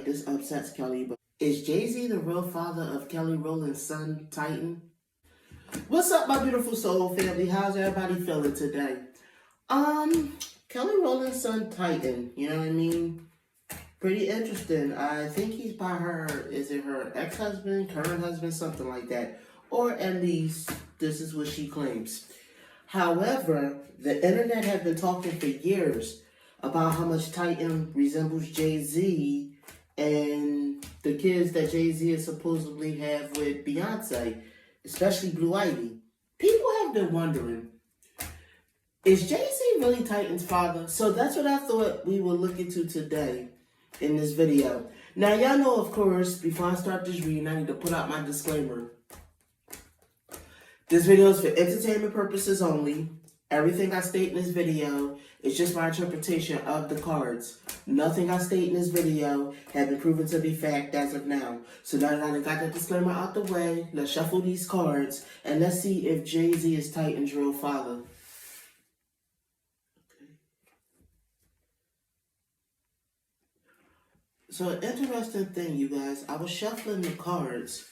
this upsets Kelly, but is Jay-Z the real father of Kelly Rowland's son, Titan? What's up, my beautiful soul family? How's everybody feeling today? Kelly Rowland's son, Titan, you know what I mean? Pretty interesting. I think he's by her, is it her ex-husband, current husband, something like that. Or at least, this is what she claims. However, the internet has been talking for years about how much Titan resembles Jay-Z and the kids that Jay-Z is supposedly have with Beyonce, especially Blue Ivy. People have been wondering, is Jay-Z really Titan's father? So that's what I thought we would look into today in this video. Now, y'all know, of course, before I start this reading, I need to put out my disclaimer. This video is for entertainment purposes only. Everything I state in this video is just my interpretation of the cards. Nothing I state in this video has been proven to be fact as of now. So now that I got that disclaimer out the way, let's shuffle these cards and let's see if Jay-Z is Titan's real father. So an interesting thing, you guys, I was shuffling the cards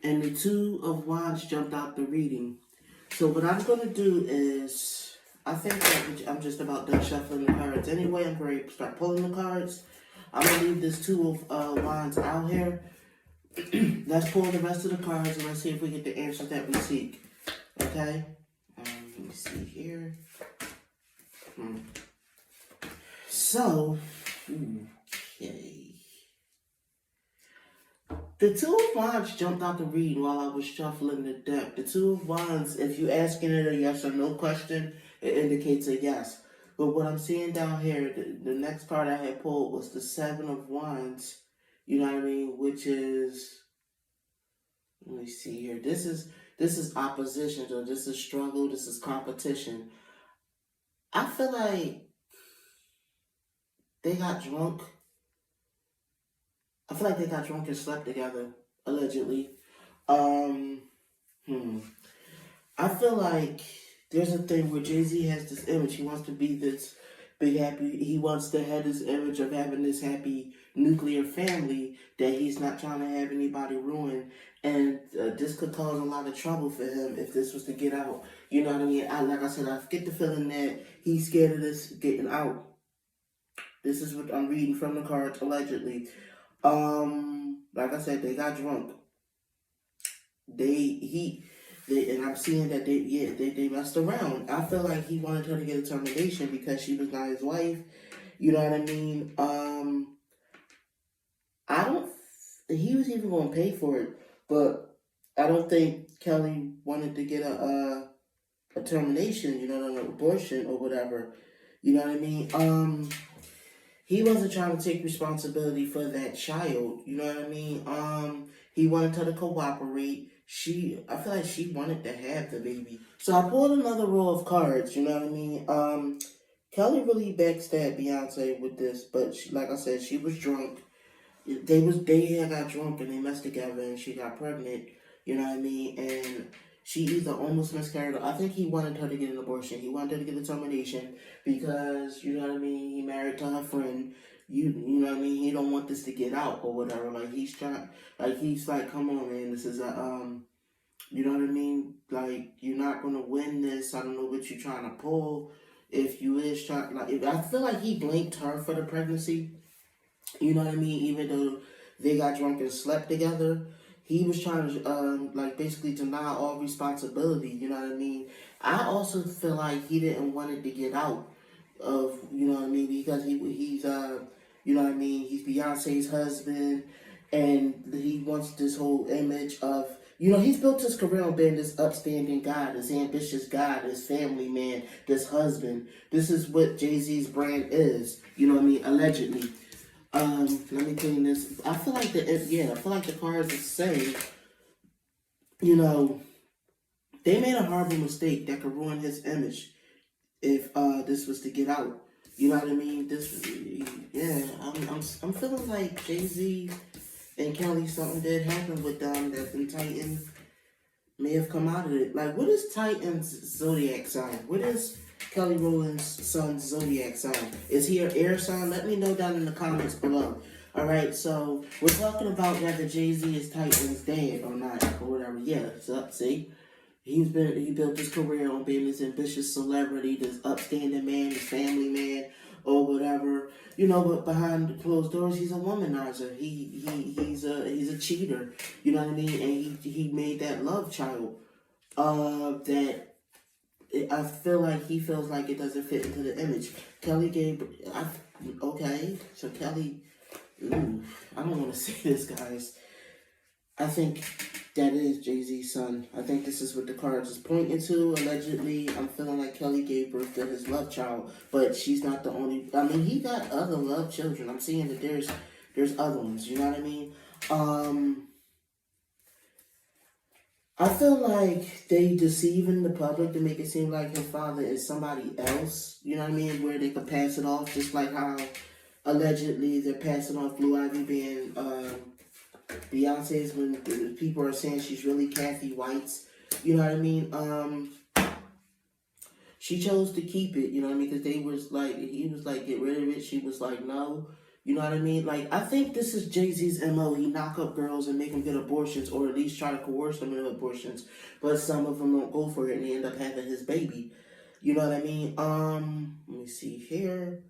and the Two of Wands jumped out the reading. So what I'm going to do is, I think that I'm just about done shuffling the cards anyway. I'm going to start pulling the cards. I'm going to leave this Two of Wands out here. Let's pull the rest of the cards and let's see if we get the answers that we seek. Okay? Let me see here. So, okay. The Two of Wands jumped out the reading while I was shuffling the deck. The Two of Wands, if you're asking it a yes or no question, it indicates a yes. But what I'm seeing down here, the next card I had pulled was the Seven of Wands. You know what I mean? Which is, let me see here. This is opposition, or this is struggle, this is competition. I feel like they got drunk. I feel like they got drunk and slept together, allegedly. I feel like there's a thing where Jay-Z has this image. He wants to be this big happy. He wants to have this image of having this happy nuclear family that he's not trying to have anybody ruin. And this could cause a lot of trouble for him if this was to get out. You know what I mean? Like I said, I get the feeling that he's scared of this getting out. This is what I'm reading from the cards, allegedly. Like I said, they got drunk. And I'm seeing that they messed around. I feel like he wanted her to get a termination because she was not his wife. You know what I mean? He was even going to pay for it, but I don't think Kelly wanted to get a termination, you know, an abortion or whatever. You know what I mean? He wasn't trying to take responsibility for that child. You know what I mean? He wanted her to cooperate. I feel like she wanted to have the baby. So I pulled another row of cards. You know what I mean? Kelly really backstabbed Beyonce with this, but like I said, she was drunk. They had got drunk and they messed together and she got pregnant. You know what I mean? And she either almost miscarried, or I think he wanted her to get an abortion. He wanted her to get a termination because, you know what I mean, he married to her friend. You know what I mean? He don't want this to get out or whatever. Like, he's like, come on, man, this is you know what I mean? Like, you're not going to win this. I don't know what you're trying to pull. If you is trying, I feel like he blamed her for the pregnancy. You know what I mean? Even though they got drunk and slept together. He was trying to, basically deny all responsibility, you know what I mean? I also feel like he didn't want it to get out of, you know what I mean, because he's, you know what I mean, he's Beyonce's husband, and he wants this whole image of, you know, he's built his career on being this upstanding guy, this ambitious guy, this family man, this husband. This is what Jay-Z's brand is, you know what I mean, allegedly. Let me clean this. I feel like the cards are saying, you know, they made a horrible mistake that could ruin his image if this was to get out. You know what I mean? I'm feeling like Jay-Z and Kelly, something did happen with them that in Titan may have come out of it. Like, what is Titan's zodiac sign? What is Kelly Rowland's son's zodiac sign? Is he an air sign? Let me know down in the comments below. All right, so we're talking about whether Jay-Z is tight with his dad or not, or whatever. Yeah, so see, he built his career on being this ambitious celebrity, this upstanding man, this family man, or whatever. But behind the closed doors, he's a womanizer. He's a cheater. You know what I mean? And he made that love child. That I feel like he feels like it doesn't fit into the image. Kelly gave. Okay, so Kelly. Ooh, I don't want to say this, guys. I think that is Jay-Z's son. I think this is what the cards is pointing to. Allegedly, I'm feeling like Kelly gave birth to his love child, but she's not the only. I mean, he got other love children. I'm seeing that there's other ones. You know what I mean? I feel like they deceiving the public to make it seem like his father is somebody else. You know what I mean? Where they could pass it off, just like how allegedly they're passing off Blue Ivy being Beyonce's, when people are saying she's really Kathy White's. You know what I mean? She chose to keep it, you know what I mean? Because he was like, get rid of it. She was like, no. You know what I mean? Like, I think this is Jay-Z's MO. He knock up girls and make them get abortions, or at least try to coerce them into abortions. But some of them don't go for it and they end up having his baby. You know what I mean? Let me see here.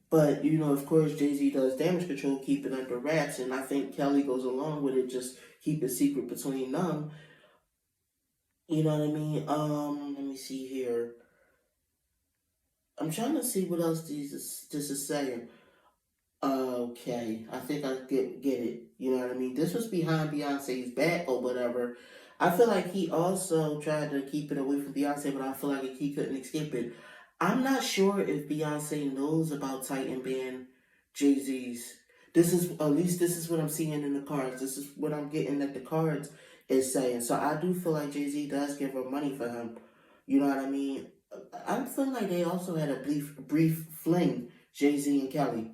But, of course, Jay-Z does damage control, keep it under wraps, and I think Kelly goes along with it, just keep it secret between them. You know what I mean? Let me see here. I'm trying to see what else this is saying. Okay, I think I get it. You know what I mean? This was behind Beyonce's back or whatever. I feel like he also tried to keep it away from Beyonce, but I feel like he couldn't escape it. I'm not sure if Beyonce knows about Titan being Jay-Z's. This is what I'm seeing in the cards. This is what I'm getting that the cards is saying. So I do feel like Jay-Z does give her money for him. You know what I mean? I feel like they also had a brief fling, Jay-Z and Kelly.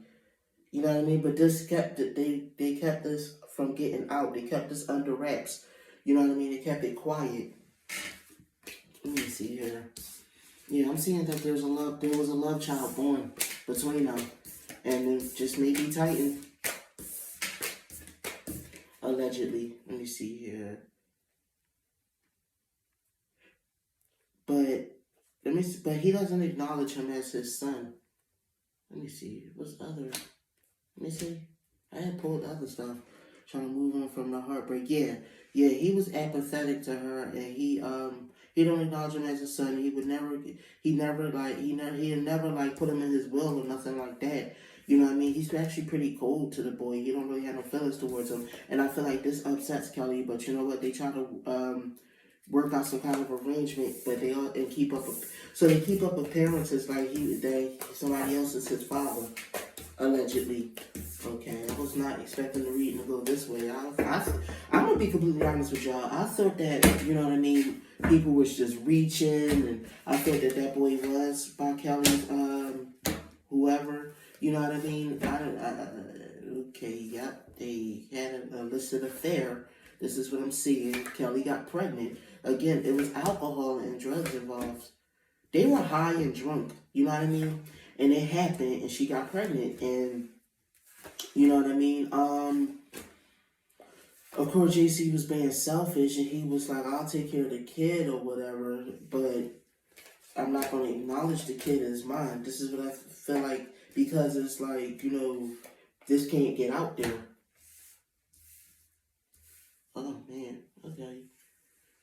You know what I mean? But this they kept this from getting out. They kept this under wraps. You know what I mean? They kept it quiet. Let me see here. Yeah, I'm seeing that there was a love child born between them. And it just maybe Titan. Allegedly. Let me see here. But he doesn't acknowledge him as his son. Let me see. What's other? Let me see. I had pulled other stuff. Trying to move on from the heartbreak. Yeah, he was apathetic to her, and he don't acknowledge him as a son. He never put him in his will or nothing like that. You know what I mean? He's actually pretty cold to the boy. He don't really have no feelings towards him, and I feel like this upsets Kelly. But you know what? They try to work out some kind of arrangement, but they keep up. So they keep up appearances like somebody else is his father, allegedly. Okay, I was not expecting the reading to go this way. I'm gonna be completely honest with y'all. I thought that, you know what I mean, people was just reaching, and I thought that boy was by Kelly's whoever. You know what I mean? Okay, yep. They had an illicit affair. This is what I'm seeing. Kelly got pregnant. Again, it was alcohol and drugs involved. They were high and drunk. You know what I mean? And it happened, and she got pregnant, and you know what I mean? Of course, JC was being selfish, and he was like, I'll take care of the kid or whatever, but I'm not going to acknowledge the kid as mine. This is what I feel like, because it's like, this can't get out there. Oh, man. Okay.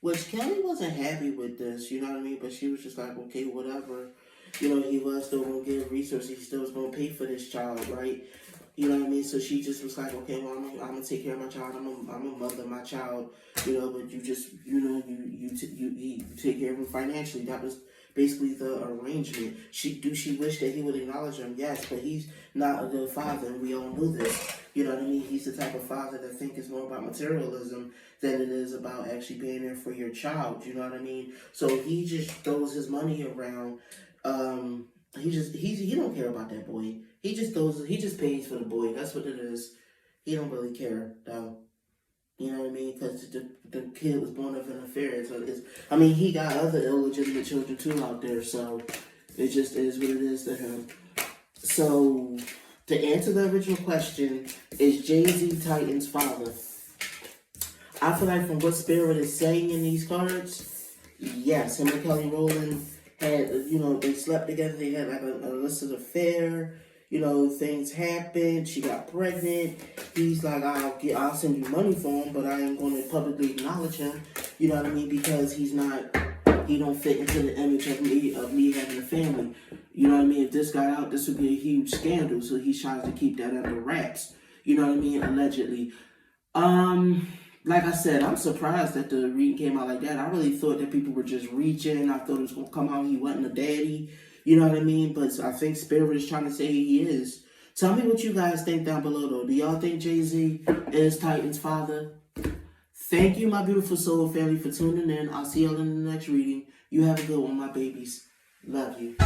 Which Kelly wasn't happy with this, you know what I mean? But she was just like, okay, whatever. He was still going to give resources. He still was going to pay for this child, right? You know what I mean? So she just was like, okay, well, I'm going to take care of my child. I'm a mother of my child, but you just, you take care of him financially. That was basically the arrangement. Do she wish that he would acknowledge him? Yes, but he's not a good father, and we all know this. You know what I mean? He's the type of father that think is more about materialism than it is about actually being there for your child. You know what I mean? So he just throws his money around. He don't care about that boy. He just pays for the boy. That's what it is. He don't really care though. You know what I mean? Because the kid was born of an affair. So he got other illegitimate children too out there. So it just is what it is to him. So To answer the original question, is Jay-Z Titan's father? I feel like from what Spirit is saying in these cards, yes, him and Kelly Rowland had, they slept together, they had like a illicit affair, things happened, she got pregnant, he's like, I'll send you money for him, but I ain't going to publicly acknowledge him, you know what I mean, because he don't fit into the image of me having a family, you know what I mean, if this got out, this would be a huge scandal, so he tries to keep that under wraps, you know what I mean, allegedly. Like I said, I'm surprised that the reading came out like that. I really thought that people were just reaching. I thought it was going to come out he wasn't a daddy. You know what I mean? But I think Spirit is trying to say he is. Tell me what you guys think down below, though. Do y'all think Jay-Z is Titan's father? Thank you, my beautiful soul family, for tuning in. I'll see y'all in the next reading. You have a good one, my babies. Love you.